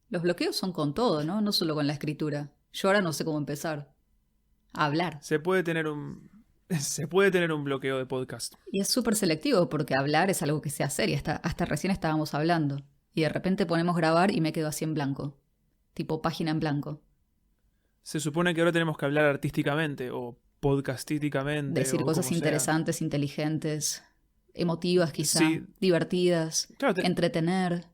Los bloqueos son con todo, ¿no? No solo con la escritura. Yo ahora no sé cómo empezar. A hablar. Se puede tener un... Se puede tener un bloqueo de podcast. Y es súper selectivo porque hablar es algo que sé hacer y hasta recién estábamos hablando. Y de repente ponemos grabar y me quedo así en blanco. Tipo página en blanco. Se supone que ahora tenemos que hablar artísticamente o podcastísticamente Decir o cosas como sea. interesantes, inteligentes, emotivas quizá, Sí, divertidas, claro, entretener.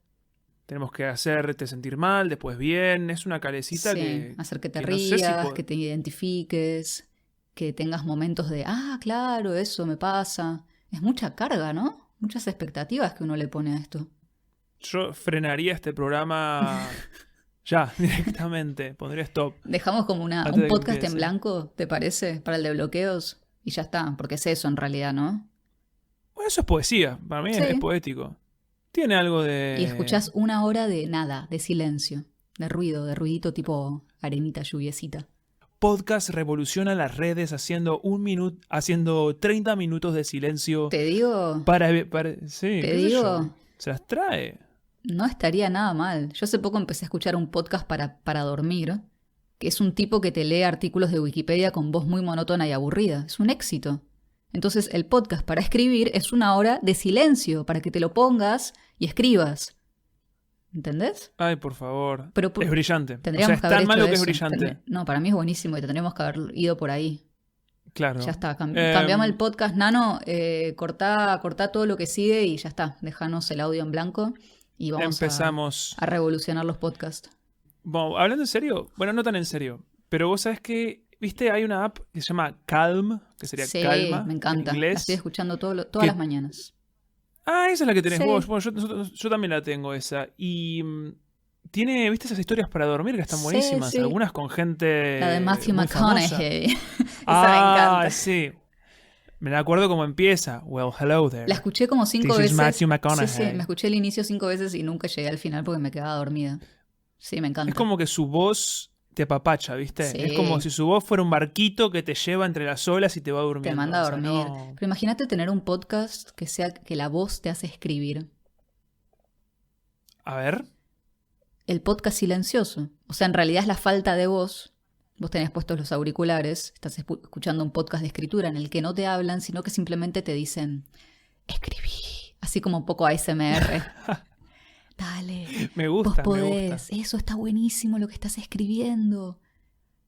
tenemos que hacerte sentir mal, después bien. Es una calecita Sí, hacer que te que no sé si rías, que te identifiques, que tengas momentos de, claro, eso me pasa. Es mucha carga, ¿no? Muchas expectativas que uno le pone a esto. Yo frenaría este programa ya, directamente. Pondría stop. Dejamos como Antes un de que podcast en empiece. blanco, ¿te parece? Para el de bloqueos. Y ya está, porque es eso en realidad, ¿no? Bueno, eso es poesía. Para mí es Sí. poético. Tiene algo de... Y escuchás una hora de nada, de silencio, de ruido, de ruidito tipo arenita lluviecita. Podcast revoluciona las redes haciendo 30 minutos de silencio Te digo, sí, te qué sé digo, yo. Se las trae. no estaría nada mal. Yo hace poco empecé a escuchar un podcast para dormir, que es un tipo que te lee artículos de Wikipedia con voz muy monótona y aburrida. Es un éxito. Entonces el podcast para escribir es una hora de silencio, para que te lo pongas y escribas. ¿Entendés? Ay, por favor. Pero Es brillante. tendríamos Es que haber tan hecho malo que es eso. brillante. No, para mí es buenísimo y tendríamos que haber ido por ahí. Claro. Ya está, cambiamos el podcast, Nano, cortá todo lo que sigue y ya está. Déjanos el audio en blanco y vamos Empezamos. a revolucionar los podcasts. Bueno, hablando en serio, bueno, no tan en serio, pero vos sabés que, viste, hay una app que se llama Calm, que sería Sí, calma me en encanta. La inglés. estoy escuchando todas que- las mañanas. Ah, esa es la que tenés Sí. vos. Bueno, yo también la tengo esa. Y tiene, viste, esas historias para dormir que están Sí, buenísimas. sí. Algunas con gente La de Matthew muy famosa. McConaughey. Esa me encanta. Sí. Me la acuerdo cómo empieza. Well, hello there. La escuché como 5 This is veces. Matthew McConaughey. Sí, me escuché el inicio 5 veces y nunca llegué al final porque me quedaba dormida. Sí, me encanta. Es como que su voz te apapacha, ¿viste? Sí. Es como si su voz fuera un barquito que te lleva entre las olas y te va durmiendo. Te manda a O sea, dormir. no- Pero imagínate tener un podcast que sea que la voz te hace escribir. A ver. El podcast silencioso. O sea, en realidad es la falta de voz. Vos tenés puestos los auriculares, estás escuchando un podcast de escritura en el que no te hablan, sino que simplemente te dicen, escribí. Así como un poco ASMR. Dale, Me vos gusta, me podés. gusta. Eso está buenísimo lo que estás escribiendo.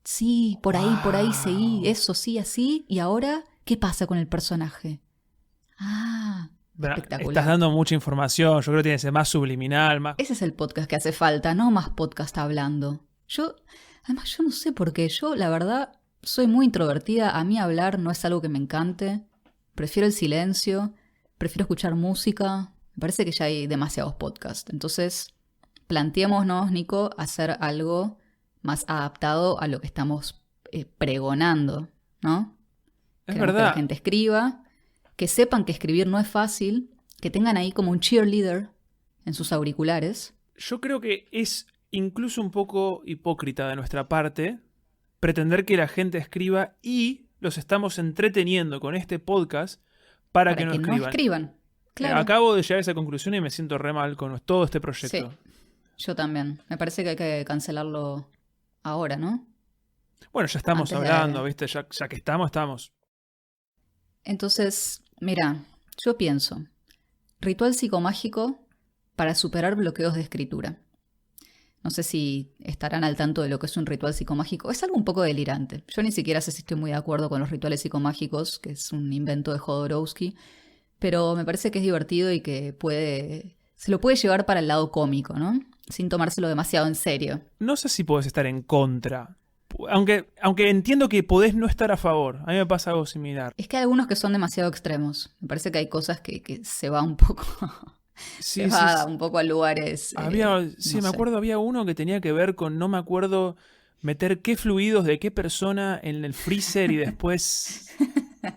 Sí, por ahí seguí. Eso sí, así. Y ahora, ¿qué pasa con el personaje? Espectacular. Estás dando mucha información. Yo creo que tiene que ser más subliminal, más... Ese es el podcast que hace falta, no más podcast hablando. Además, yo no sé por qué. Yo, la verdad, soy muy introvertida. A mí hablar no es algo que me encante. Prefiero el silencio. Prefiero escuchar música. Me parece que ya hay demasiados podcasts. Entonces, planteémonos, Nico, hacer algo más adaptado a lo que estamos pregonando, ¿no? Es Queremos que verdad. la gente escriba, que sepan que escribir no es fácil, que tengan ahí como un cheerleader en sus auriculares. Yo creo que es incluso un poco hipócrita de nuestra parte pretender que la gente escriba y los estamos entreteniendo con este podcast para que no escriban. Claro. Acabo de llegar a esa conclusión y me siento re mal con todo este proyecto. Sí, yo también. Me parece que hay que cancelarlo ahora, ¿no? Bueno, ya estamos Antes hablando, de- ¿viste? Ya que estamos. Entonces, mira, yo pienso, ritual psicomágico para superar bloqueos de escritura. No sé si estarán al tanto de lo que es un ritual psicomágico. Es algo un poco delirante. Yo ni siquiera sé si estoy muy de acuerdo con los rituales psicomágicos, que es un invento de Jodorowsky, pero me parece que es divertido y que se lo puede llevar para el lado cómico, ¿no? Sin tomárselo demasiado en serio. No sé si podés estar en contra. Aunque entiendo que podés no estar a favor. A mí me pasa algo similar. Es que hay algunos que son demasiado extremos. Me parece que hay cosas que se va un poco... Sí, se va un poco a lugares... me no sé. acuerdo, había uno que tenía que ver con, no me acuerdo, meter qué fluidos de qué persona en el freezer y después,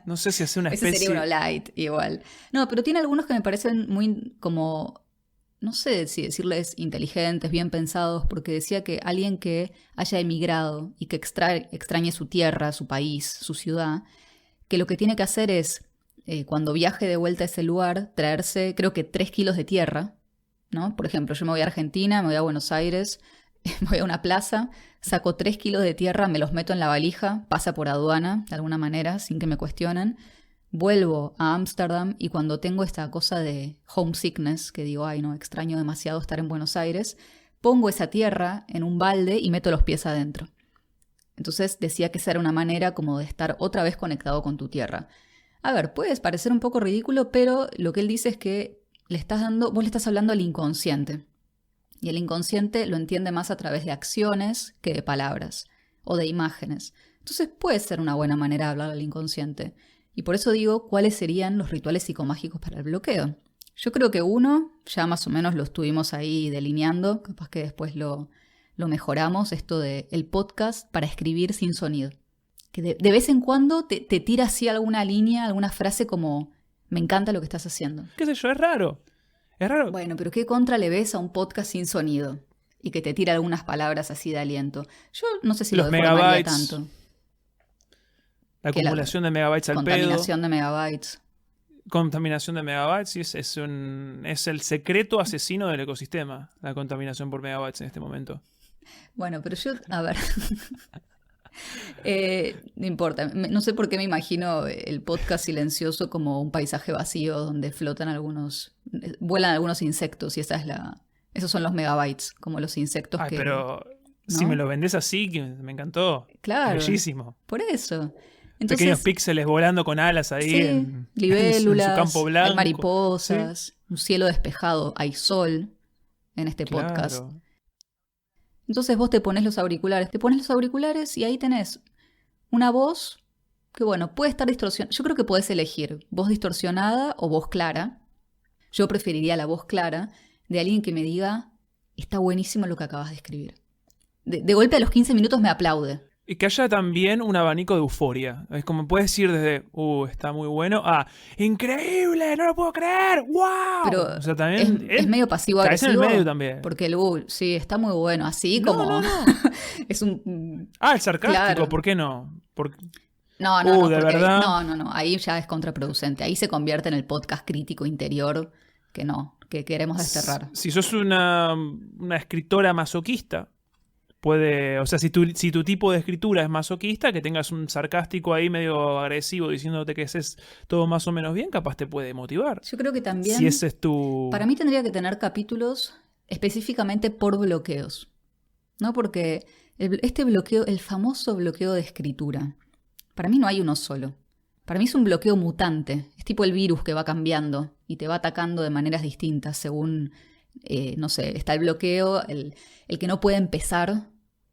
no sé si hacer una Ese especie... sería uno light, igual. No, pero tiene algunos que me parecen muy como... No sé si decirles inteligentes, bien pensados, porque decía que alguien que haya emigrado y que extrañe su tierra, su país, su ciudad, que lo que tiene que hacer es, cuando viaje de vuelta a ese lugar, traerse, creo que 3 kilos de tierra, ¿no? Por ejemplo, yo me voy a Argentina, me voy a Buenos Aires, voy a una plaza, saco 3 kilos de tierra, me los meto en la valija, pasa por aduana de alguna manera, sin que me cuestionen. Vuelvo a Ámsterdam y cuando tengo esta cosa de homesickness, que digo, ay no, extraño demasiado estar en Buenos Aires, pongo esa tierra en un balde y meto los pies adentro. Entonces decía que esa era una manera como de estar otra vez conectado con tu tierra. A ver, puede parecer un poco ridículo, pero lo que él dice es que vos le estás hablando al inconsciente. Y el inconsciente lo entiende más a través de acciones que de palabras o de imágenes. Entonces puede ser una buena manera de hablar al inconsciente. Y por eso digo, ¿cuáles serían los rituales psicomágicos para el bloqueo? Yo creo que uno, ya más o menos lo estuvimos ahí delineando, capaz que después lo mejoramos, esto de el podcast para escribir sin sonido. Que de vez en cuando te tira así alguna línea, alguna frase como, me encanta lo que estás haciendo. ¿Qué sé yo? Es raro. Es raro. Bueno, pero ¿qué contra le ves a un podcast sin sonido? Y que te tira algunas palabras así de aliento. Yo no sé si los lo deformaría megabytes, tanto. la acumulación de megabytes al pedo. Contaminación de megabytes. Contaminación de megabytes, sí, es el secreto asesino del ecosistema, la contaminación por megabytes en este momento. Bueno, pero yo, a ver, no importa, no sé por qué me imagino el podcast silencioso como un paisaje vacío donde vuelan algunos insectos y esos son los megabytes, como los insectos que... Pero ¿no? si me lo vendés así, que me encantó. Claro, bellísimo. Por eso. Entonces, pequeños píxeles volando con alas ahí sí, libélulas, en su campo blanco. Hay mariposas, ¿sí? Un cielo despejado, hay sol en este claro. podcast. Entonces vos te pones los auriculares y ahí tenés una voz que, bueno, puede estar distorsionada. Yo creo que podés elegir voz distorsionada o voz clara. Yo preferiría la voz clara de alguien que me diga, está buenísimo lo que acabas de escribir. De golpe a los 15 minutos me aplaude. Y que haya también un abanico de euforia. Es como puedes ir desde, está muy bueno, a, increíble, no lo puedo creer, wow. Pero o sea, también es medio pasivo-agresivo. En el medio también. Porque el sí, está muy bueno, así como... No. es un... el sarcástico, claro. ¿Por qué no? No, de verdad. No, ahí ya es contraproducente. Ahí se convierte en el podcast crítico interior que queremos desterrar. Si sos una escritora masoquista, o sea, si tu tipo de escritura es masoquista, que tengas un sarcástico ahí medio agresivo diciéndote que es todo más o menos bien, capaz te puede motivar. Yo creo que también, si ese es tu... para mí tendría que tener capítulos específicamente por bloqueos, ¿no? Porque este bloqueo, el famoso bloqueo de escritura, para mí no hay uno solo. Para mí es un bloqueo mutante, es tipo el virus que va cambiando y te va atacando de maneras distintas según... no sé, está el bloqueo, el que no puede empezar,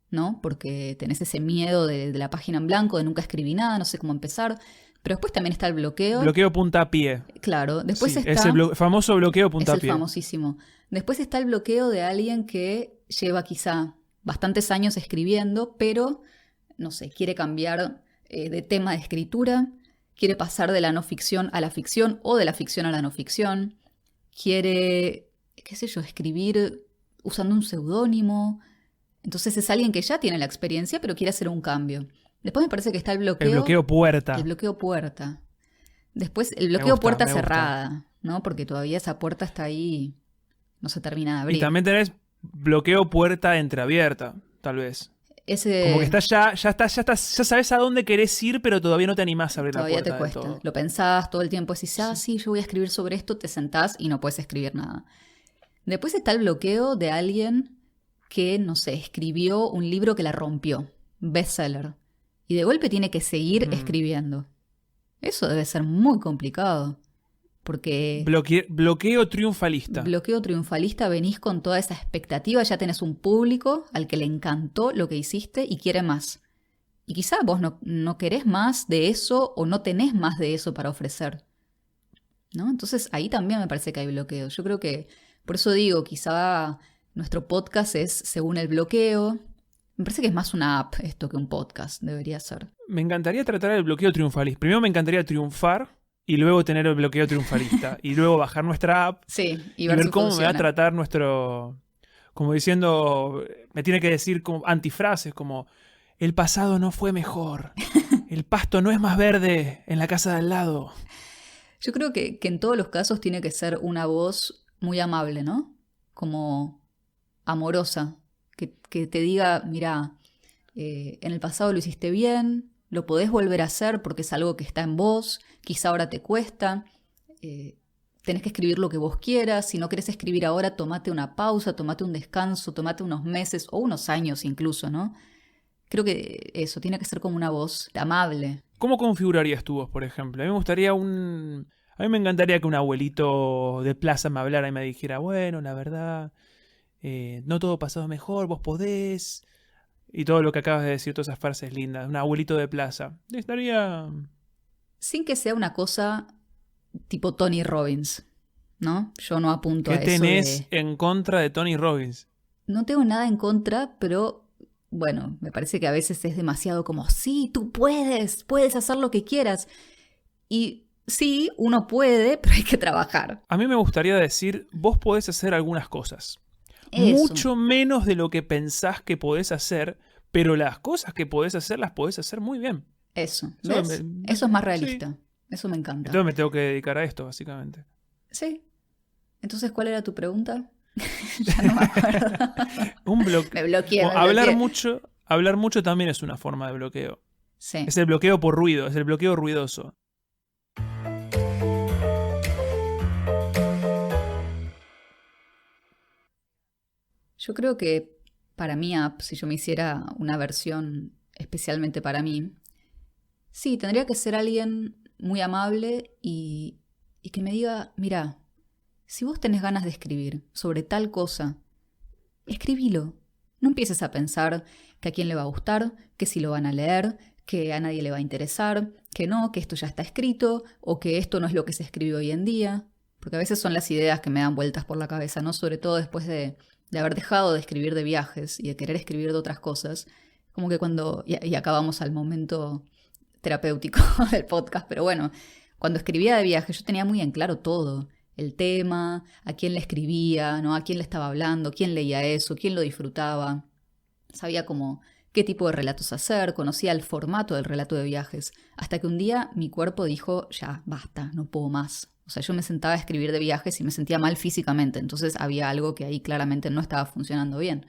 ¿no? Porque tenés ese miedo de la página en blanco, de nunca escribí nada, no sé cómo empezar. Pero después también está el bloqueo. Bloqueo puntapié. Claro, después está... Es el famoso bloqueo puntapié. Es el famosísimo. Después está el bloqueo de alguien que lleva quizá bastantes años escribiendo, pero, no sé, quiere cambiar de tema de escritura, quiere pasar de la no ficción a la ficción o de la ficción a la no ficción, quiere... qué sé yo, escribir usando un seudónimo. Entonces es alguien que ya tiene la experiencia, pero quiere hacer un cambio. Después me parece que está el bloqueo... El bloqueo puerta. El bloqueo puerta. Después el bloqueo puerta cerrada, ¿no? Porque todavía esa puerta está ahí, no se termina de abrir. Y también tenés bloqueo puerta entreabierta, tal vez. Como que estás ya sabes a dónde querés ir, pero todavía no te animás a abrir la puerta. Todavía te cuesta. Todo. Lo pensás todo el tiempo, decís, sí, yo voy a escribir sobre esto, te sentás y no puedes escribir nada. Después está el bloqueo de alguien que, no sé, escribió un libro que la rompió, bestseller, y de golpe tiene que seguir escribiendo. Eso debe ser muy complicado, porque... Bloqueo triunfalista. Bloqueo triunfalista, venís con toda esa expectativa, ya tenés un público al que le encantó lo que hiciste y quiere más. Y quizá vos no querés más de eso o no tenés más de eso para ofrecer, ¿no? Entonces ahí también me parece que hay bloqueo. Yo creo que... Por eso digo, quizá nuestro podcast es según el bloqueo. Me parece que es más una app esto que un podcast, debería ser. Me encantaría tratar el bloqueo triunfalista. Primero me encantaría triunfar y luego tener el bloqueo triunfalista. Y luego bajar nuestra app y ver cómo funciona. me va a tratar nuestro... Como diciendo, me tiene que decir como antifrases como, el pasado no fue mejor, el pasto no es más verde en la casa de al lado. Yo creo que en todos los casos tiene que ser una voz... muy amable, ¿no? Como amorosa, que te diga, mira, en el pasado lo hiciste bien, lo podés volver a hacer porque es algo que está en vos, quizá ahora te cuesta, tenés que escribir lo que vos quieras, si no querés escribir ahora, tomate una pausa, tomate un descanso, tomate unos meses o unos años incluso, ¿no? Creo que eso, tiene que ser como una voz amable. ¿Cómo configurarías tu voz, por ejemplo? A mí me encantaría que un abuelito de plaza me hablara y me dijera, bueno, la verdad, no todo pasado mejor, vos podés. Y todo lo que acabas de decir, todas esas frases lindas. Un abuelito de plaza. Estaría... Sin que sea una cosa tipo Tony Robbins, ¿no? Yo no apunto a eso. ¿Qué tenés en contra de Tony Robbins? No tengo nada en contra, pero bueno, me parece que a veces es demasiado como, sí, tú puedes hacer lo que quieras. Y sí, uno puede, pero hay que trabajar. A mí me gustaría decir, vos podés hacer algunas cosas. Eso. Mucho menos de lo que pensás que podés hacer, pero las cosas que podés hacer las podés hacer muy bien. Eso, ¿ves? Eso es más realista. Sí. Eso me encanta. Entonces me tengo que dedicar a esto, básicamente. Sí. Entonces, ¿cuál era tu pregunta? Ya no me acuerdo. Me bloqueé. Hablar mucho también es una forma de bloqueo. Sí. Es el bloqueo por ruido, es el bloqueo ruidoso. Yo creo que para mi app, si yo me hiciera una versión especialmente para mí, sí, tendría que ser alguien muy amable y que me diga, mira, si vos tenés ganas de escribir sobre tal cosa, escribilo. No empieces a pensar que a quién le va a gustar, que si lo van a leer, que a nadie le va a interesar, que no, que esto ya está escrito o que esto no es lo que se escribe hoy en día. Porque a veces son las ideas que me dan vueltas por la cabeza, ¿no? Sobre todo después de haber dejado de escribir de viajes y de querer escribir de otras cosas. Como que cuando... Y acá vamos al momento terapéutico del podcast, pero bueno, cuando escribía de viajes yo tenía muy en claro todo. El tema, a quién le escribía, ¿no? A quién le estaba hablando, quién leía eso, quién lo disfrutaba. Sabía como qué tipo de relatos hacer, conocía el formato del relato de viajes. Hasta que un día mi cuerpo dijo, ya, basta, no puedo más. O sea, yo me sentaba a escribir de viajes y me sentía mal físicamente, entonces había algo que ahí claramente no estaba funcionando bien.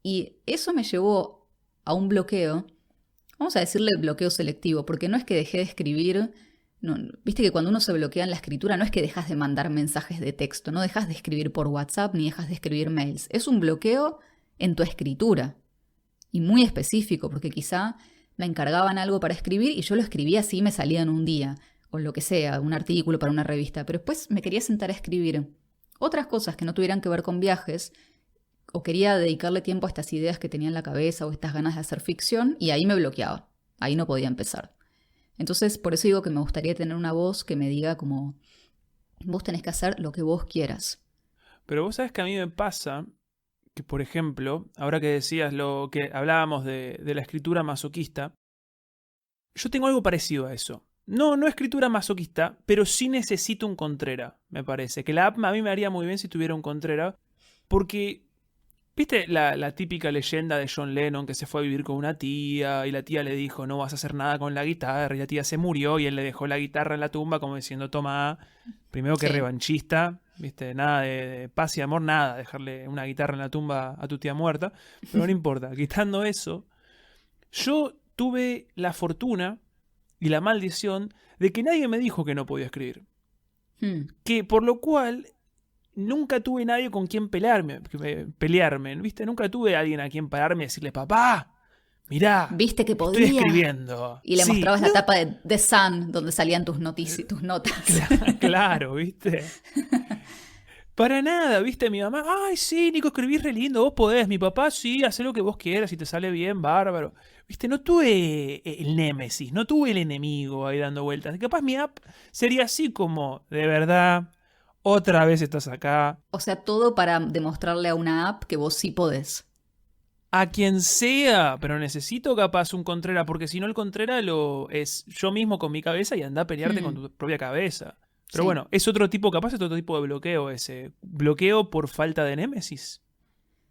Y eso me llevó a un bloqueo, vamos a decirle bloqueo selectivo, porque no es que dejé de escribir... No, viste que cuando uno se bloquea en la escritura no es que dejas de mandar mensajes de texto, no dejas de escribir por WhatsApp ni dejas de escribir mails. Es un bloqueo en tu escritura. Y muy específico, porque quizá me encargaban algo para escribir y yo lo escribía así y me salía en un día, o lo que sea, un artículo para una revista. Pero después me quería sentar a escribir otras cosas que no tuvieran que ver con viajes, o quería dedicarle tiempo a estas ideas que tenía en la cabeza o estas ganas de hacer ficción, y ahí me bloqueaba. Ahí no podía empezar. Entonces, por eso digo que me gustaría tener una voz que me diga como, vos tenés que hacer lo que vos quieras. Pero vos sabés que a mí me pasa que, por ejemplo, ahora que decías lo que hablábamos de la escritura masoquista, yo tengo algo parecido a eso. No escritura masoquista, pero sí necesito un Contrera, me parece. Que la app a mí me haría muy bien si tuviera un Contrera, porque... ¿Viste la típica leyenda de John Lennon que se fue a vivir con una tía y la tía le dijo no vas a hacer nada con la guitarra y la tía se murió y él le dejó la guitarra en la tumba como diciendo toma, primero que revanchista, ¿viste? Nada de paz y amor, nada, dejarle una guitarra en la tumba a tu tía muerta, pero no importa, quitando eso, yo tuve la fortuna y la maldición de que nadie me dijo que no podía escribir. Que por lo cual... Nunca tuve nadie con quien pelearme, ¿viste? Nunca tuve alguien a quien pararme y decirle, papá, mirá, ¿viste que podía? Estoy escribiendo. Y le mostrabas la tapa de The Sun, donde salían tus notas. Claro, ¿viste? Para nada, ¿viste? Mi mamá, ay, sí, Nico, escribís re lindo, vos podés. Mi papá, sí, hacé lo que vos quieras, si te sale bien, bárbaro. ¿Viste? No tuve el némesis, no tuve el enemigo ahí dando vueltas. Capaz mi app sería así como, de verdad... Otra vez estás acá. O sea, todo para demostrarle a una app que vos sí podés. A quien sea, pero necesito capaz un Contrera, porque si no el Contrera lo es yo mismo con mi cabeza y anda a pelearte con tu propia cabeza. Pero bueno, es otro tipo, capaz es otro tipo de bloqueo ese. Bloqueo por falta de némesis.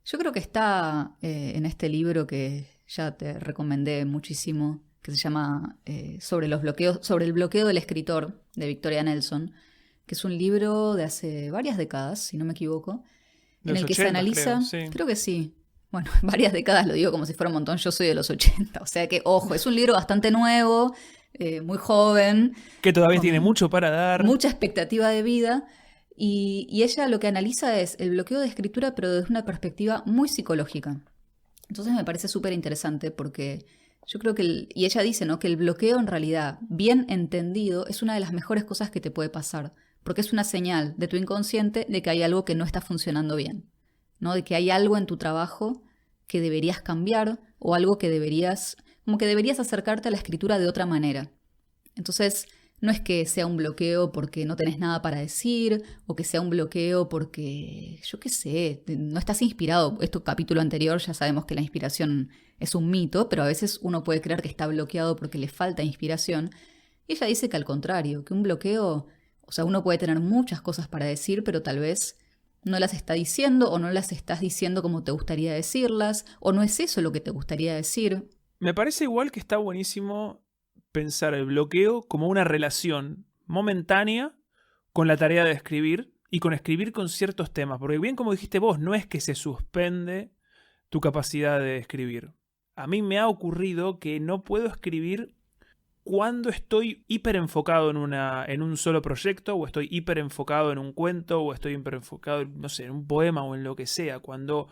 Yo creo que está en este libro que ya te recomendé muchísimo, que se llama sobre el bloqueo del escritor, de Victoria Nelson, que es un libro de hace varias décadas, si no me equivoco, en el que se analiza, creo que sí, bueno, varias décadas, lo digo como si fuera un montón, yo soy de los 80, o sea que, ojo, es un libro bastante nuevo, muy joven. Que todavía tiene mucho para dar. Mucha expectativa de vida. Y ella lo que analiza es el bloqueo de escritura, pero desde una perspectiva muy psicológica. Entonces me parece súper interesante porque yo creo que, y ella dice, ¿no?, que el bloqueo en realidad, bien entendido, es una de las mejores cosas que te puede pasar, porque es una señal de tu inconsciente de que hay algo que no está funcionando bien, ¿no? De que hay algo en tu trabajo que deberías cambiar o algo que como que deberías acercarte a la escritura de otra manera. Entonces, no es que sea un bloqueo porque no tenés nada para decir o que sea un bloqueo porque, yo qué sé, no estás inspirado. Este capítulo anterior ya sabemos que la inspiración es un mito, pero a veces uno puede creer que está bloqueado porque le falta inspiración. Y ella dice que al contrario, que un bloqueo, o sea, uno puede tener muchas cosas para decir, pero tal vez no las está diciendo o no las estás diciendo como te gustaría decirlas, o no es eso lo que te gustaría decir. Me parece igual que está buenísimo pensar el bloqueo como una relación momentánea con la tarea de escribir y con escribir con ciertos temas. Porque bien como dijiste vos, no es que se suspende tu capacidad de escribir. A mí me ha ocurrido que no puedo escribir cuando estoy hiper enfocado en un solo proyecto, o estoy hiper enfocado en un cuento, o estoy hiper enfocado, no sé, en un poema o en lo que sea. Cuando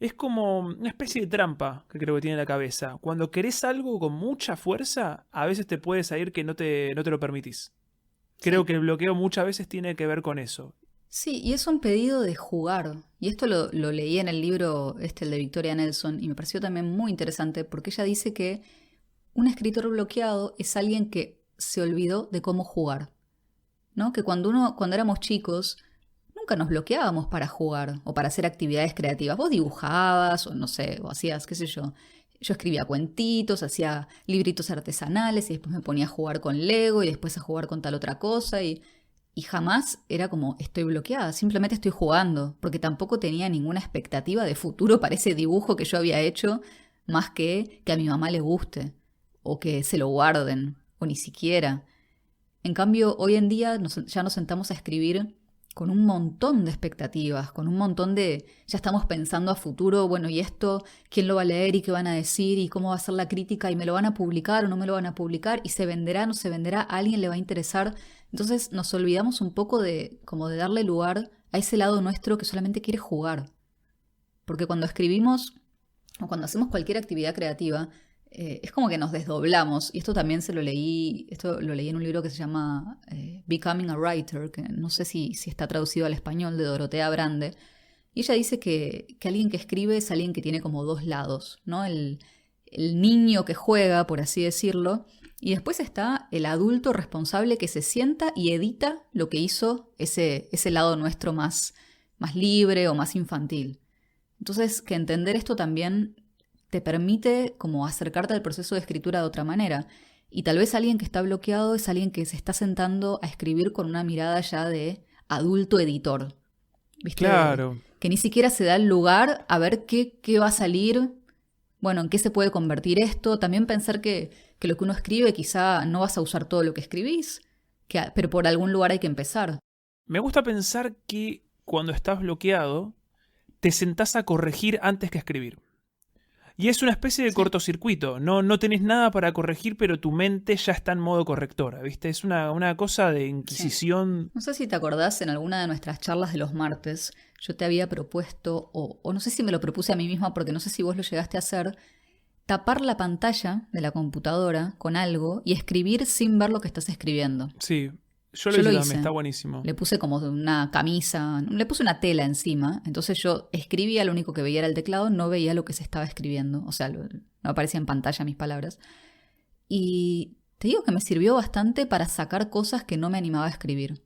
es como una especie de trampa que creo que tiene la cabeza. Cuando querés algo con mucha fuerza, a veces te puede salir que no te lo permitís. Creo que el bloqueo muchas veces tiene que ver con eso. Sí, y es un pedido de jugar. Y esto lo leí en el libro el de Victoria Nelson, y me pareció también muy interesante porque ella dice que un escritor bloqueado es alguien que se olvidó de cómo jugar, ¿no? Que cuando éramos chicos, nunca nos bloqueábamos para jugar o para hacer actividades creativas. Vos dibujabas o no sé, o hacías, qué sé yo. Yo escribía cuentitos, hacía libritos artesanales y después me ponía a jugar con Lego y después a jugar con tal otra cosa y jamás era como estoy bloqueada, simplemente estoy jugando, porque tampoco tenía ninguna expectativa de futuro para ese dibujo que yo había hecho, más que a mi mamá le guste o que se lo guarden o ni siquiera. En cambio, hoy en día ya nos sentamos a escribir con un montón de expectativas, con un montón ya estamos pensando a futuro, bueno, y esto, ¿quién lo va a leer y qué van a decir y cómo va a ser la crítica y me lo van a publicar o no me lo van a publicar y se venderá, no se venderá, a alguien le va a interesar? Entonces nos olvidamos un poco como de darle lugar a ese lado nuestro que solamente quiere jugar. Porque cuando escribimos o cuando hacemos cualquier actividad creativa, es como que nos desdoblamos, y esto también lo leí en un libro que se llama Becoming a Writer, que no sé si está traducido al español, de Dorotea Brande, y ella dice que alguien que escribe es alguien que tiene como dos lados, ¿no? El niño que juega, por así decirlo, y después está el adulto responsable que se sienta y edita lo que hizo ese lado nuestro más libre o más infantil. Entonces, que entender esto también te permite como acercarte al proceso de escritura de otra manera. Y tal vez alguien que está bloqueado es alguien que se está sentando a escribir con una mirada ya de adulto editor. ¿Viste? Claro. Que ni siquiera se da el lugar a ver qué va a salir, bueno, en qué se puede convertir esto. También pensar que lo que uno escribe quizá no vas a usar todo lo que escribís, pero por algún lugar hay que empezar. Me gusta pensar que cuando estás bloqueado, te sentás a corregir antes que escribir. Y es una especie de cortocircuito. No tenés nada para corregir, pero tu mente ya está en modo correctora, ¿viste? Es una cosa de inquisición. Sí. No sé si te acordás, en alguna de nuestras charlas de los martes, yo te había propuesto, o no sé si me lo propuse a mí misma, porque no sé si vos lo llegaste a hacer, tapar la pantalla de la computadora con algo y escribir sin ver lo que estás escribiendo. Sí. Yo lo hice también, está buenísimo. Le puse como una camisa, le puse una tela encima. Entonces yo escribía, lo único que veía era el teclado, no veía lo que se estaba escribiendo. O sea, no aparecía en pantalla mis palabras. Y te digo que me sirvió bastante para sacar cosas que no me animaba a escribir.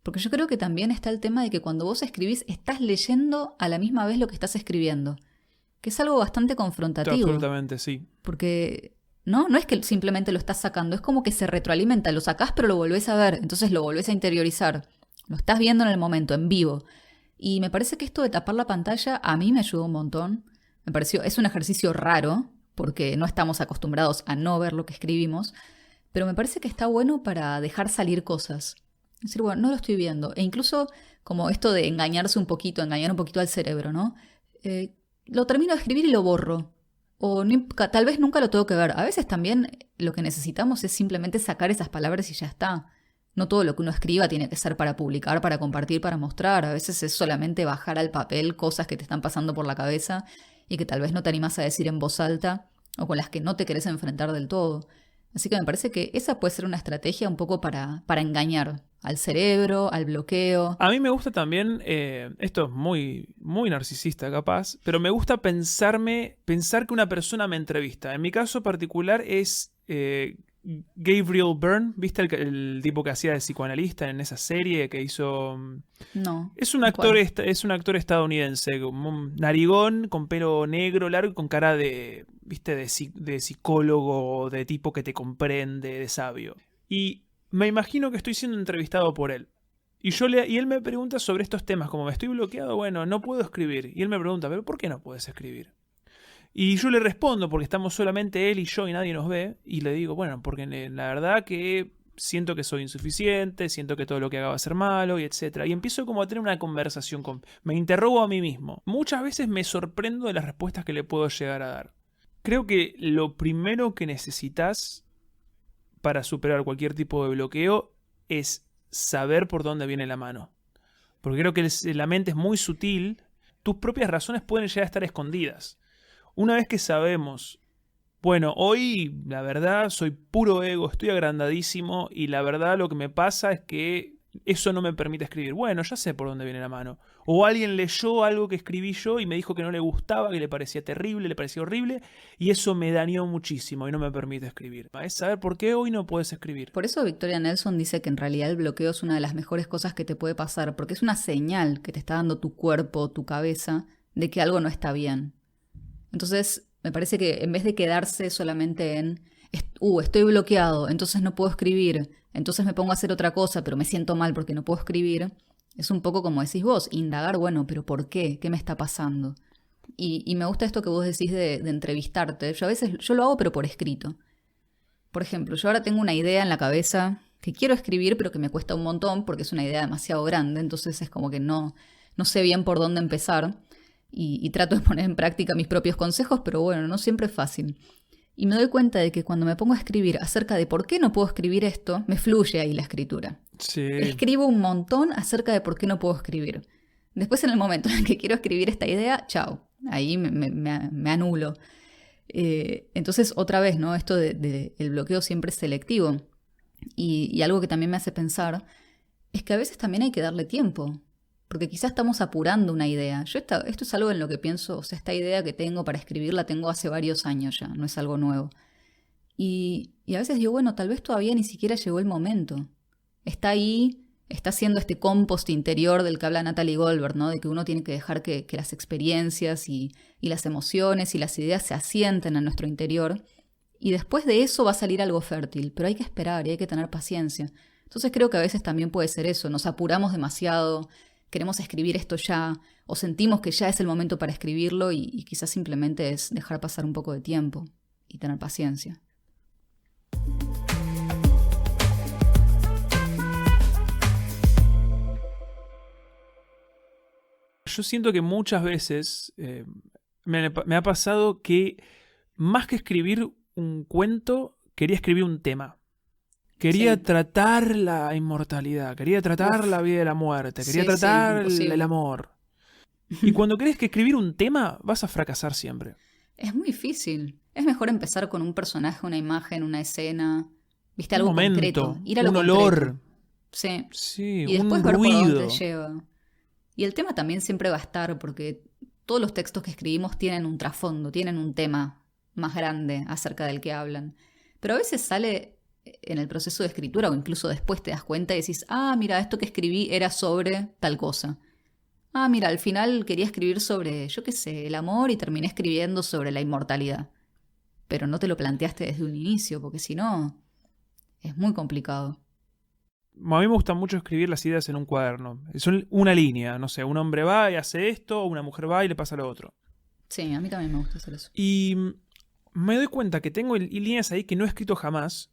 Porque yo creo que también está el tema de que cuando vos escribís, estás leyendo a la misma vez lo que estás escribiendo. Que es algo bastante confrontativo. Absolutamente, sí. Porque no es que simplemente lo estás sacando, es como que se retroalimenta, lo sacás pero lo volvés a ver, entonces lo volvés a interiorizar, lo estás viendo en el momento, en vivo. Y me parece que esto de tapar la pantalla a mí me ayudó un montón. Me pareció, es un ejercicio raro, porque no estamos acostumbrados a no ver lo que escribimos, pero me parece que está bueno para dejar salir cosas. Es decir, bueno, no lo estoy viendo. E incluso como esto de engañar un poquito al cerebro, ¿no? lo termino de escribir y lo borro. O tal vez nunca lo tengo que ver. A veces también lo que necesitamos es simplemente sacar esas palabras y ya está. No todo lo que uno escriba tiene que ser para publicar, para compartir, para mostrar. A veces es solamente bajar al papel cosas que te están pasando por la cabeza y que tal vez no te animas a decir en voz alta o con las que no te querés enfrentar del todo. Así que me parece que esa puede ser una estrategia un poco para engañar al cerebro, al bloqueo. A mí me gusta también, esto es muy, muy narcisista capaz, pero me gusta pensar que una persona me entrevista. En mi caso particular es Gabriel Byrne, ¿viste el tipo que hacía de psicoanalista en esa serie que hizo? No. Es un actor estadounidense, como un narigón, con pelo negro, largo, con cara de, ¿viste? De psicólogo, de tipo que te comprende, de sabio. Y me imagino que estoy siendo entrevistado por él. Y él me pregunta sobre estos temas, como me estoy bloqueado, bueno, no puedo escribir. Y él me pregunta, ¿pero por qué no puedes escribir? Y yo le respondo, porque estamos solamente él y yo y nadie nos ve, y le digo, bueno, porque la verdad que siento que soy insuficiente, siento que todo lo que haga va a ser malo, y etc. Y empiezo como a tener una conversación me interrogo a mí mismo. Muchas veces me sorprendo de las respuestas que le puedo llegar a dar. Creo que lo primero que necesitas para superar cualquier tipo de bloqueo es saber por dónde viene la mano. Porque creo que la mente es muy sutil, tus propias razones pueden llegar a estar escondidas. Una vez que sabemos, bueno, hoy la verdad soy puro ego, estoy agrandadísimo y la verdad lo que me pasa es que eso no me permite escribir. Bueno, ya sé por dónde viene la mano. O alguien leyó algo que escribí yo y me dijo que no le gustaba, que le parecía terrible, le parecía horrible y eso me dañó muchísimo y no me permite escribir. Es saber por qué hoy no puedes escribir. Por eso Victoria Nelson dice que en realidad el bloqueo es una de las mejores cosas que te puede pasar, porque es una señal que te está dando tu cuerpo, tu cabeza, de que algo no está bien. Entonces, me parece que en vez de quedarse solamente en estoy bloqueado, entonces no puedo escribir, entonces me pongo a hacer otra cosa, pero me siento mal porque no puedo escribir, es un poco como decís vos, indagar, bueno, pero ¿por qué? ¿Qué me está pasando? Y me gusta esto que vos decís de entrevistarte. Yo a veces lo hago, pero por escrito. Por ejemplo, yo ahora tengo una idea en la cabeza que quiero escribir, pero que me cuesta un montón porque es una idea demasiado grande, entonces es como que no sé bien por dónde empezar. Y trato de poner en práctica mis propios consejos, pero bueno, no siempre es fácil. Y me doy cuenta de que cuando me pongo a escribir acerca de por qué no puedo escribir esto, me fluye ahí la escritura. Sí. Escribo un montón acerca de por qué no puedo escribir. Después, en el momento en el que quiero escribir esta idea, chao, ahí me anulo. Entonces, otra vez, ¿no? Esto de el bloqueo siempre es selectivo. Y algo que también me hace pensar es que a veces también hay que darle tiempo. Porque quizás estamos apurando una idea. Esto es algo en lo que pienso, o sea, esta idea que tengo para escribir la tengo hace varios años ya, no es algo nuevo. Y a veces digo, bueno, tal vez todavía ni siquiera llegó el momento. Está ahí, está haciendo este compost interior del que habla Natalie Goldberg, ¿no? De que uno tiene que dejar que las experiencias y las emociones y las ideas se asienten en nuestro interior. Y después de eso va a salir algo fértil, pero hay que esperar y hay que tener paciencia. Entonces creo que a veces también puede ser eso, nos apuramos demasiado, queremos escribir esto ya, o sentimos que ya es el momento para escribirlo y quizás simplemente es dejar pasar un poco de tiempo y tener paciencia. Yo siento que muchas veces me ha pasado que más que escribir un cuento, quería escribir un tema. Quería tratar la inmortalidad, quería tratar la vida y la muerte, quería tratar el amor. Y cuando crees que escribir un tema, vas a fracasar siempre. Es muy difícil. Es mejor empezar con un personaje, una imagen, una escena, ¿viste? Algo un momento, concreto. Ir a lo un concreto. olor. Sí, y después un ver ruido. por dónde te lleva. Y el tema también siempre va a estar, porque todos los textos que escribimos tienen un trasfondo, tienen un tema más grande acerca del que hablan. Pero a veces sale en el proceso de escritura o incluso después te das cuenta y decís, mira, esto que escribí era sobre tal cosa. Mira, al final quería escribir sobre, yo qué sé, el amor y terminé escribiendo sobre la inmortalidad. Pero no te lo planteaste desde un inicio, porque si no, es muy complicado. A mí me gusta mucho escribir las ideas en un cuaderno. Es una línea, no sé, un hombre va y hace esto, una mujer va y le pasa lo otro. Sí, a mí también me gusta hacer eso. Y me doy cuenta que tengo líneas ahí que no he escrito jamás.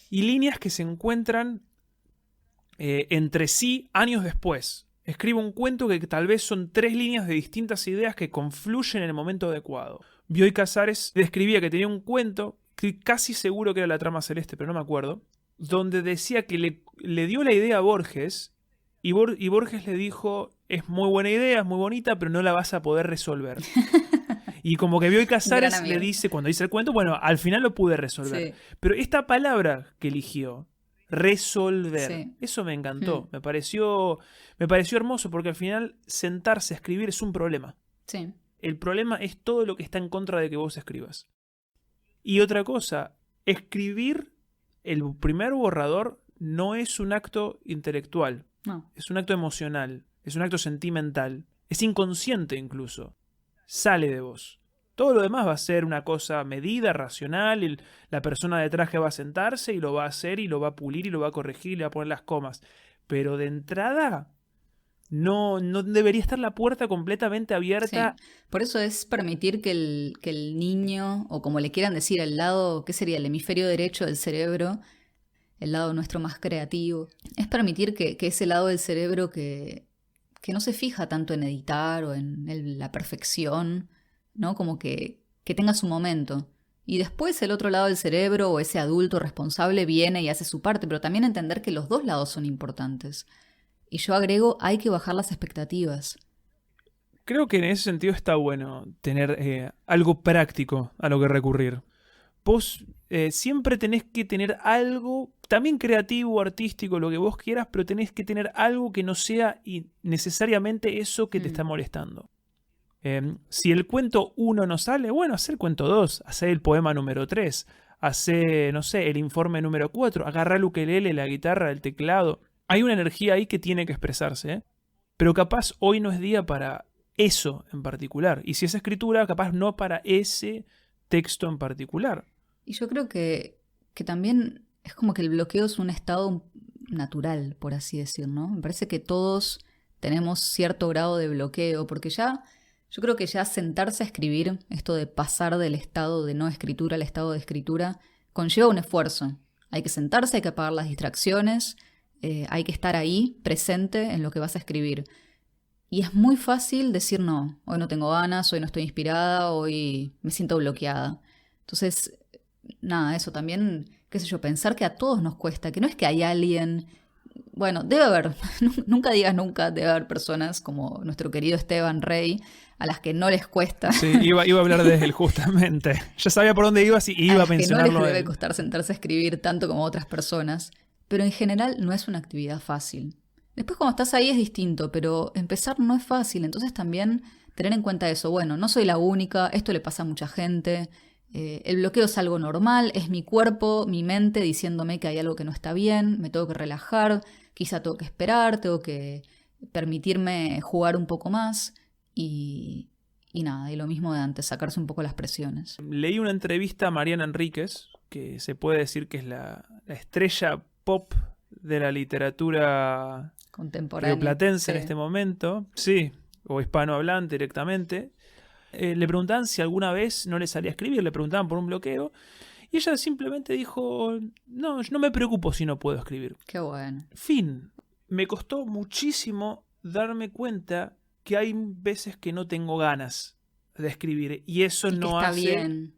Y líneas que se encuentran entre sí años después. Escribo un cuento que tal vez son 3 líneas de distintas ideas que confluyen en el momento adecuado. Bioy Casares describía que tenía un cuento, que casi seguro que era La Trama Celeste, pero no me acuerdo, donde decía que le dio la idea a Borges y Borges le dijo, es muy buena idea, es muy bonita, pero no la vas a poder resolver. Y como que Bioy Casares le dice, cuando dice el cuento, bueno, al final lo pude resolver. Sí. Pero esta palabra que eligió, resolver, sí, eso me encantó. Me pareció hermoso porque al final sentarse a escribir es un problema. Sí. El problema es todo lo que está en contra de que vos escribas. Y otra cosa, escribir el primer borrador no es un acto intelectual. No. Es un acto emocional, es un acto sentimental, es inconsciente incluso. Sale de vos. Todo lo demás va a ser una cosa medida, racional, la persona de traje va a sentarse y lo va a hacer y lo va a pulir y lo va a corregir y le va a poner las comas. Pero de entrada no debería estar la puerta completamente abierta. Sí. Por eso es permitir que el niño, o como le quieran decir, el lado, ¿qué sería? El hemisferio derecho del cerebro, el lado nuestro más creativo. Es permitir que ese lado del cerebro que no se fija tanto en editar o en la perfección, ¿no? Como que tenga su momento. Y después el otro lado del cerebro o ese adulto responsable viene y hace su parte, pero también entender que los dos lados son importantes. Y yo agrego, hay que bajar las expectativas. Creo que en ese sentido está bueno tener algo práctico a lo que recurrir. Vos siempre tenés que tener algo, también creativo, artístico, lo que vos quieras, pero tenés que tener algo que no sea necesariamente eso que te está molestando. Si el cuento 1 no sale, bueno, hacé el cuento 2, hacé el poema número 3, hacé, no sé, el informe número 4, agarrá el ukelele, la guitarra, el teclado. Hay una energía ahí que tiene que expresarse, pero capaz hoy no es día para eso en particular. Y si es escritura, capaz no para ese texto en particular. Y yo creo que también es como que el bloqueo es un estado natural, por así decir, ¿no? Me parece que todos tenemos cierto grado de bloqueo, porque yo creo que ya sentarse a escribir, esto de pasar del estado de no escritura al estado de escritura, conlleva un esfuerzo. Hay que sentarse, hay que apagar las distracciones, hay que estar ahí, presente en lo que vas a escribir. Y es muy fácil decir no, hoy no tengo ganas, hoy no estoy inspirada, hoy me siento bloqueada. Entonces, nada, eso también, qué sé yo, pensar que a todos nos cuesta, que no es que hay alguien... Bueno, debe haber, nunca digas nunca, debe haber personas como nuestro querido Esteban Rey, a las que no les cuesta. Sí, iba a hablar de él justamente. Ya sabía por dónde ibas y iba a mencionarlo. Que no les debe costar sentarse a escribir tanto como otras personas, pero en general no es una actividad fácil. Después cuando estás ahí es distinto, pero empezar no es fácil, entonces también tener en cuenta eso. Bueno, no soy la única, esto le pasa a mucha gente, el bloqueo es algo normal, es mi cuerpo, mi mente diciéndome que hay algo que no está bien, me tengo que relajar, quizá tengo que esperar, tengo que permitirme jugar un poco más y nada, y lo mismo de antes, sacarse un poco las presiones. Leí una entrevista a Mariana Enríquez, que se puede decir que es la estrella pop de la literatura contemporánea rioplatense en este momento, sí, o hispanohablante directamente. Le preguntaban si alguna vez no le salía a escribir, le preguntaban por un bloqueo, y ella simplemente dijo, no, yo no me preocupo si no puedo escribir. Qué bueno. Fin. Me costó muchísimo darme cuenta que hay veces que no tengo ganas de escribir, y eso no está bien.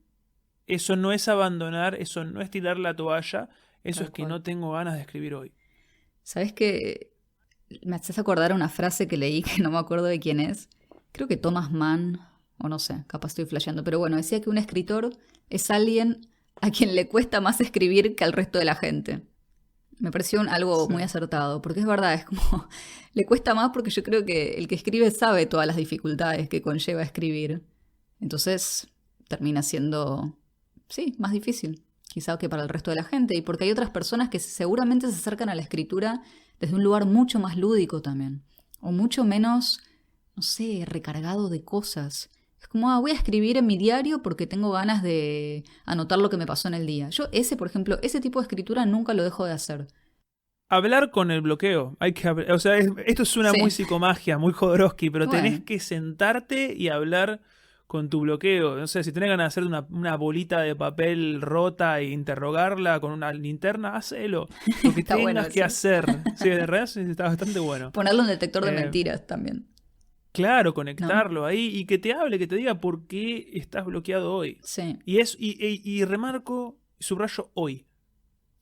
Eso no es abandonar, eso no es tirar la toalla, eso es que no tengo ganas de escribir hoy. ¿Sabes qué? Me haces acordar una frase que leí que no me acuerdo de quién es. Creo que Thomas Mann, o no sé, capaz estoy flasheando, pero bueno, decía que un escritor es alguien a quien le cuesta más escribir que al resto de la gente. Me pareció algo muy acertado, porque es verdad, es como, le cuesta más porque yo creo que el que escribe sabe todas las dificultades que conlleva escribir. Entonces termina siendo, sí, más difícil, quizá que para el resto de la gente, y porque hay otras personas que seguramente se acercan a la escritura desde un lugar mucho más lúdico también, o mucho menos, no sé, recargado de cosas. Es como, voy a escribir en mi diario porque tengo ganas de anotar lo que me pasó en el día. Yo por ejemplo, ese tipo de escritura nunca lo dejo de hacer. Hablar con el bloqueo. Hay que o sea, esto suena muy psicomagia, muy Jodorowsky, pero tenés que sentarte y hablar con tu bloqueo. No sé, si tenés ganas de hacer una bolita de papel rota e interrogarla con una linterna, hacelo. Lo que tengas bueno, que hacer. Sí, de verdad está bastante bueno. Ponerlo en detector de mentiras también. Claro, conectarlo ahí y que te hable, que te diga por qué estás bloqueado hoy. Sí. Y remarco, subrayo hoy.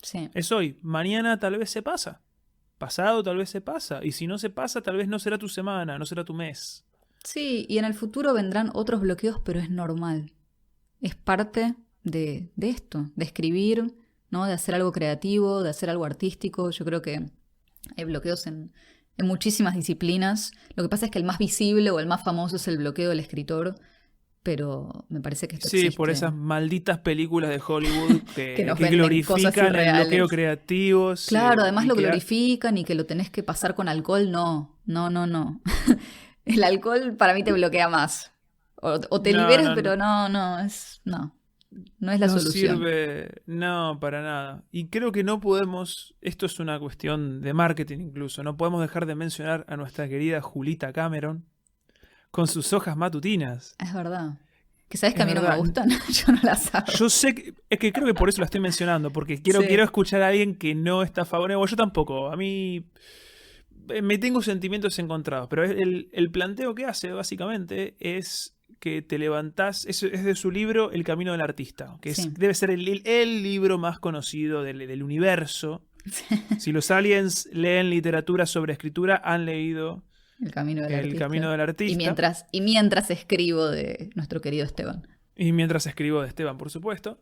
Sí. Es hoy. Mañana tal vez se pasa. Pasado tal vez se pasa. Y si no se pasa, tal vez no será tu semana, no será tu mes. Sí, y en el futuro vendrán otros bloqueos, pero es normal. Es parte de esto, de escribir, ¿no? De hacer algo creativo, de hacer algo artístico. Yo creo que hay bloqueos en muchísimas disciplinas. Lo que pasa es que el más visible o el más famoso es el bloqueo del escritor, pero me parece que esto existe. Sí, por esas malditas películas de Hollywood que glorifican el bloqueo creativo. Claro, además lo glorifican y que lo tenés que pasar con alcohol. No. El alcohol para mí te bloquea más. O te liberas, pero no es la solución. No sirve, no, para nada. Y creo que no podemos, esto es una cuestión de marketing incluso, no podemos dejar de mencionar a nuestra querida Julita Cameron con sus hojas matutinas. Es verdad. Que sabes que a mí no me gustan, yo no las hago. Yo sé, es que creo que por eso la estoy mencionando, porque quiero escuchar a alguien que no está a favor. Yo tampoco, a mí me tengo sentimientos encontrados, pero el planteo que hace básicamente es que te levantás, es de su libro El Camino del Artista, que debe ser el libro más conocido del universo. Sí. Si los aliens leen literatura sobre escritura, han leído El Camino del Artista. Y mientras escribo de nuestro querido Esteban. Y mientras escribo de Esteban, por supuesto.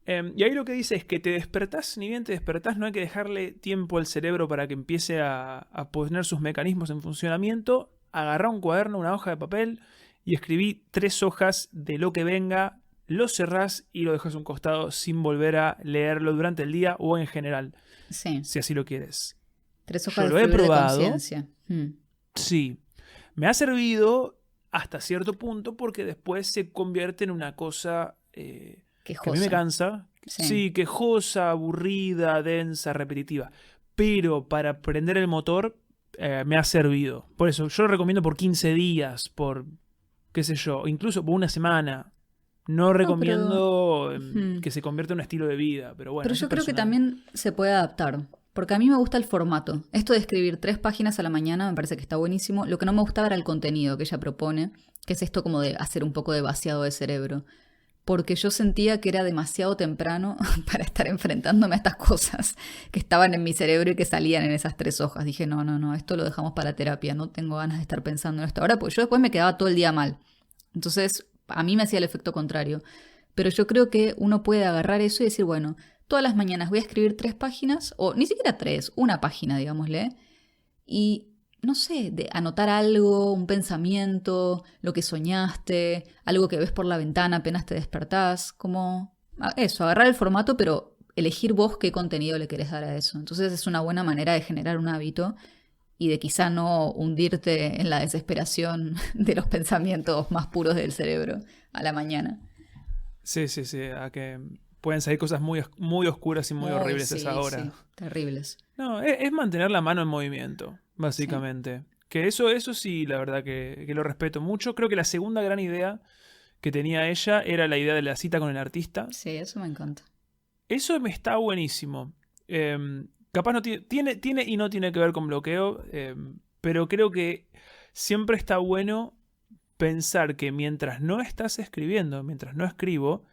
Y ahí lo que dice es que te despertás, ni bien te despertás, no hay que dejarle tiempo al cerebro para que empiece a poner sus mecanismos en funcionamiento. Agarrá un cuaderno, una hoja de papel y escribí 3 hojas de lo que venga, lo cerrás y lo dejas a un costado sin volver a leerlo durante el día o en general, si así lo quieres. 3 hojas de conciencia. Sí, me ha servido hasta cierto punto porque después se convierte en una cosa que a mí me cansa. Sí, quejosa, aburrida, densa, repetitiva. Pero para prender el motor me ha servido. Por eso, yo lo recomiendo por 15 días, por qué sé yo, incluso por una semana. No recomiendo que se convierta en un estilo de vida, pero bueno. Pero yo creo que también se puede adaptar. Porque a mí me gusta el formato. Esto de escribir 3 páginas a la mañana me parece que está buenísimo. Lo que no me gustaba era el contenido que ella propone, que es esto como de hacer un poco de vaciado de cerebro. Porque yo sentía que era demasiado temprano para estar enfrentándome a estas cosas que estaban en mi cerebro y que salían en esas 3 hojas. Dije, no, esto lo dejamos para terapia. No tengo ganas de estar pensando en esto ahora, porque yo después me quedaba todo el día mal. Entonces, a mí me hacía el efecto contrario. Pero yo creo que uno puede agarrar eso y decir, bueno, todas las mañanas voy a escribir 3 páginas, o ni siquiera 3, una página, digámosle, y no sé, de anotar algo, un pensamiento, lo que soñaste, algo que ves por la ventana apenas te despertás, como eso, agarrar el formato, pero elegir vos qué contenido le querés dar a eso. Entonces es una buena manera de generar un hábito y de quizá no hundirte en la desesperación de los pensamientos más puros del cerebro a la mañana. Sí, a que pueden salir cosas muy, muy oscuras y muy horribles a esa hora. Sí, terribles. No, es mantener la mano en movimiento, básicamente. Sí. Que eso sí, la verdad que lo respeto mucho. Creo que la segunda gran idea que tenía ella era la idea de la cita con el artista. Sí, eso me encanta. Eso me está buenísimo. Capaz no tiene y no tiene que ver con bloqueo, pero creo que siempre está bueno pensar que mientras no estás escribiendo, mientras no escribo,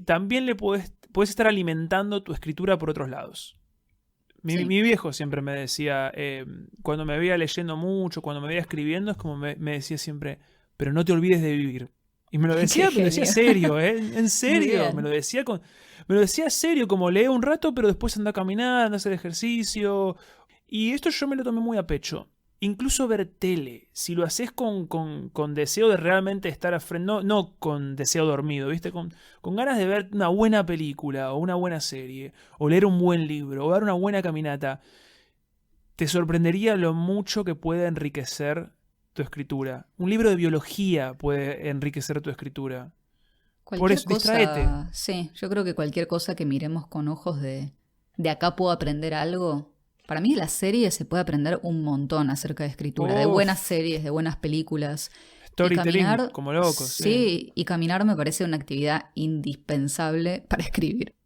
también le puedes estar alimentando tu escritura por otros lados. Mi viejo siempre me decía, cuando me veía leyendo mucho, cuando me veía escribiendo, es como me decía siempre, pero no te olvides de vivir. Y me lo decía serio, en serio, me lo decía serio, como lee un rato, pero después anda a caminar, anda a hacer ejercicio. Y esto yo me lo tomé muy a pecho. Incluso ver tele, si lo haces con deseo de realmente estar a frente, no con deseo dormido, ¿viste? Con ganas de ver una buena película o una buena serie, o leer un buen libro, o dar una buena caminata, te sorprendería lo mucho que puede enriquecer tu escritura. Un libro de biología puede enriquecer tu escritura. Por eso, distráete. Sí, yo creo que cualquier cosa que miremos con ojos de acá puedo aprender algo. Para mí de las series se puede aprender un montón acerca de escritura, de buenas series, de buenas películas. storytelling como locos. Sí, y caminar me parece una actividad indispensable para escribir.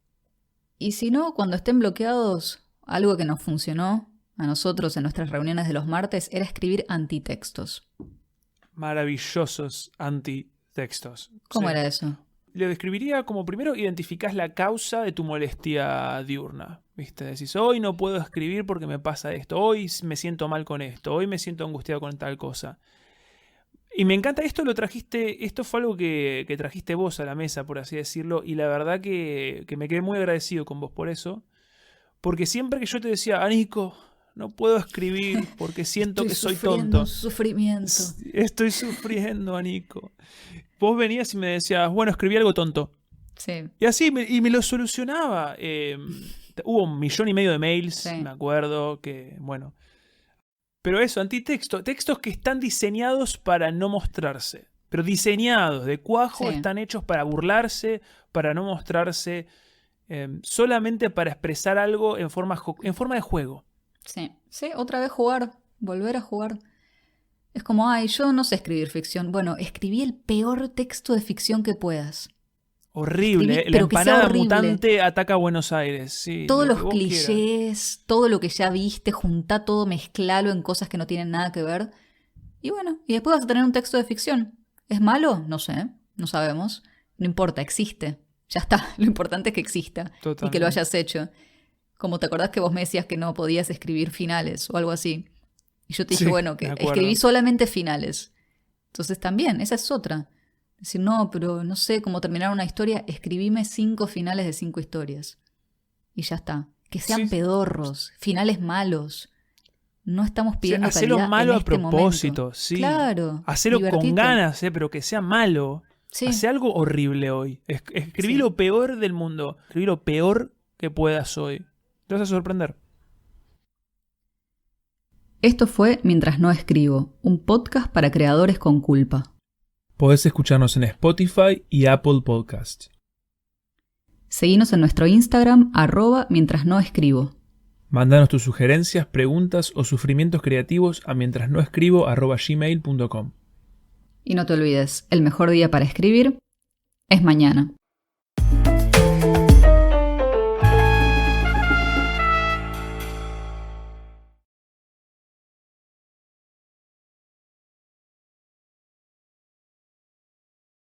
Y si no, cuando estén bloqueados, algo que nos funcionó a nosotros en nuestras reuniones de los martes era escribir antitextos. Maravillosos antitextos. ¿Cómo era eso? Lo describiría como primero identificás la causa de tu molestia diurna. ¿Viste? Decís, hoy no puedo escribir porque me pasa esto, hoy me siento mal con esto, hoy me siento angustiado con tal cosa. Y me encanta, esto fue algo que trajiste vos a la mesa, por así decirlo, y la verdad que me quedé muy agradecido con vos por eso, porque siempre que yo te decía, Nico, no puedo escribir porque siento que soy tonto. Sufrimiento. Estoy sufriendo, Nico. Vos venías y me decías, bueno, escribí algo tonto. Sí. Y así, me lo solucionaba. Hubo 1,5 millones de mails, sí. Me acuerdo, que, bueno. Pero eso, antitexto, textos que están diseñados para no mostrarse. Pero diseñados, de cuajo, sí. Están hechos para burlarse, para no mostrarse, solamente para expresar algo en forma de juego. Sí, sí, otra vez jugar, volver a jugar. Es como, yo no sé escribir ficción. Bueno, escribí el peor texto de ficción que puedas. Horrible, la empanada mutante ataca a Buenos Aires. Sí, todos los clichés, todo lo que ya viste, juntá todo, mezclalo en cosas que no tienen nada que ver. Y bueno, y después vas a tener un texto de ficción. ¿Es malo? No sé, no sabemos. No importa, existe. Ya está, lo importante es que exista. Totalmente. Y que lo hayas hecho. Como te acordás que vos me decías que no podías escribir finales o algo así. Y yo te dije, bueno, que escribí solamente finales. Entonces también, esa es otra. Decir, no, pero no sé cómo terminar una historia, escribime 5 finales de 5 historias. Y ya está. Que sean pedorros, finales malos. No estamos pidiendo calidad hacelo malo en a propósito, momento. Sí. Claro. Hacelo con ganas, pero que sea malo. Sí. Hacé algo horrible hoy. Escribí lo peor del mundo. Escribí lo peor que puedas hoy. Te vas a sorprender. Esto fue Mientras no escribo, un podcast para creadores con culpa. Podés escucharnos en Spotify y Apple Podcasts. Seguinos en nuestro Instagram, @mientras no escribo. Mándanos tus sugerencias, preguntas o sufrimientos creativos a mientrasnoescribo@gmail.com. Y no te olvides, el mejor día para escribir es mañana.